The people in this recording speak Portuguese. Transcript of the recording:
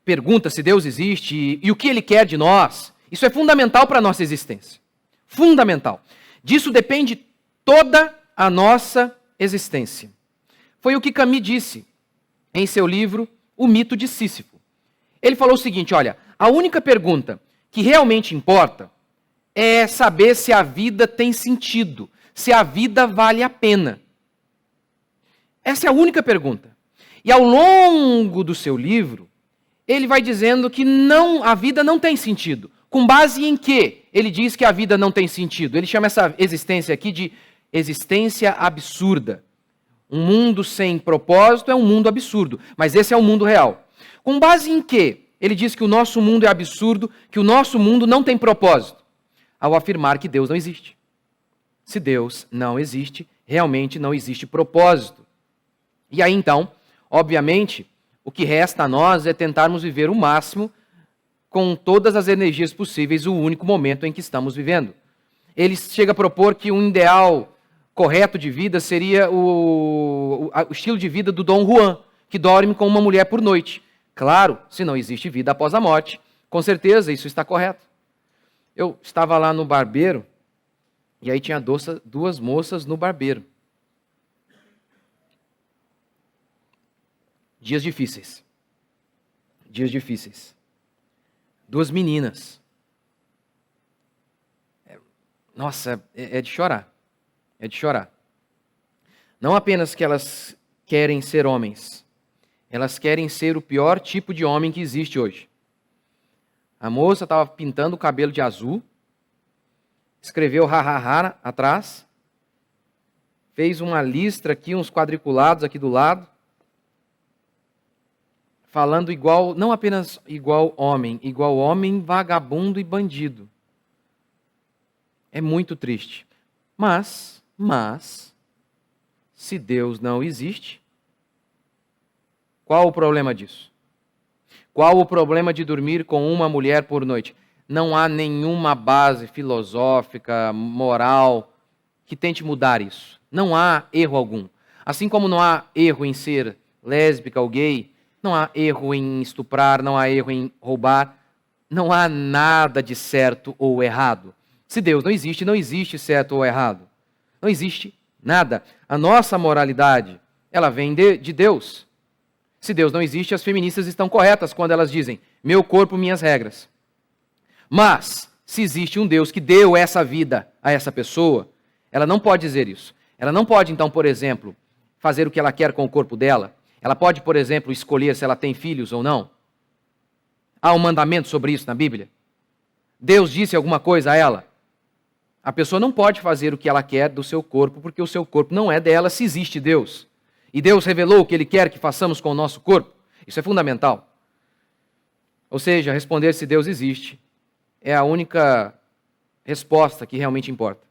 pergunta se Deus existe e o que Ele quer de nós, isso é fundamental para a nossa existência. Fundamental. Disso depende toda a nossa existência. Foi o que Camus disse em seu livro O Mito de Sísifo. Ele falou o seguinte, olha, a única pergunta que realmente importa é saber se a vida tem sentido, se a vida vale a pena. Essa é a única pergunta. E ao longo do seu livro, ele vai dizendo que a vida não tem sentido. Com base em quê? Ele diz que a vida não tem sentido. Ele chama essa existência aqui de existência absurda. Um mundo sem propósito é um mundo absurdo, mas esse é o mundo real. Com base em quê? Ele diz que o nosso mundo é absurdo, que o nosso mundo não tem propósito, ao afirmar que Deus não existe. Se Deus não existe, realmente não existe propósito. E aí então, obviamente, o que resta a nós é tentarmos viver o máximo com todas as energias possíveis o único momento em que estamos vivendo. Ele chega a propor que um ideal correto de vida seria o estilo de vida do Dom Juan, que dorme com uma mulher por noite. Claro, se não existe vida após a morte, com certeza isso está correto. Eu estava lá no barbeiro, e aí tinha duas moças no barbeiro. Dias difíceis. Dias difíceis. Duas meninas. Nossa, é de chorar. É de chorar. Não apenas que elas querem ser homens, elas querem ser o pior tipo de homem que existe hoje. A moça estava pintando o cabelo de azul, escreveu ha-ha-ha atrás, fez uma listra aqui, uns quadriculados aqui do lado, falando igual, não apenas igual homem, vagabundo e bandido. É muito triste. Mas, se Deus não existe, qual o problema disso? Qual o problema de dormir com uma mulher por noite? Não há nenhuma base filosófica, moral, que tente mudar isso. Não há erro algum. Assim como não há erro em ser lésbica ou gay, não há erro em estuprar, não há erro em roubar, não há nada de certo ou errado. Se Deus não existe, não existe certo ou errado. Não existe nada. A nossa moralidade, ela vem de Deus. Se Deus não existe, as feministas estão corretas quando elas dizem, meu corpo, minhas regras. Mas, se existe um Deus que deu essa vida a essa pessoa, ela não pode dizer isso. Ela não pode, então, por exemplo, fazer o que ela quer com o corpo dela. Ela pode, por exemplo, escolher se ela tem filhos ou não. Há um mandamento sobre isso na Bíblia? Deus disse alguma coisa a ela? A pessoa não pode fazer o que ela quer do seu corpo, porque o seu corpo não é dela se existe Deus. E Deus revelou o que Ele quer que façamos com o nosso corpo. Isso é fundamental. Ou seja, responder se Deus existe é a única resposta que realmente importa.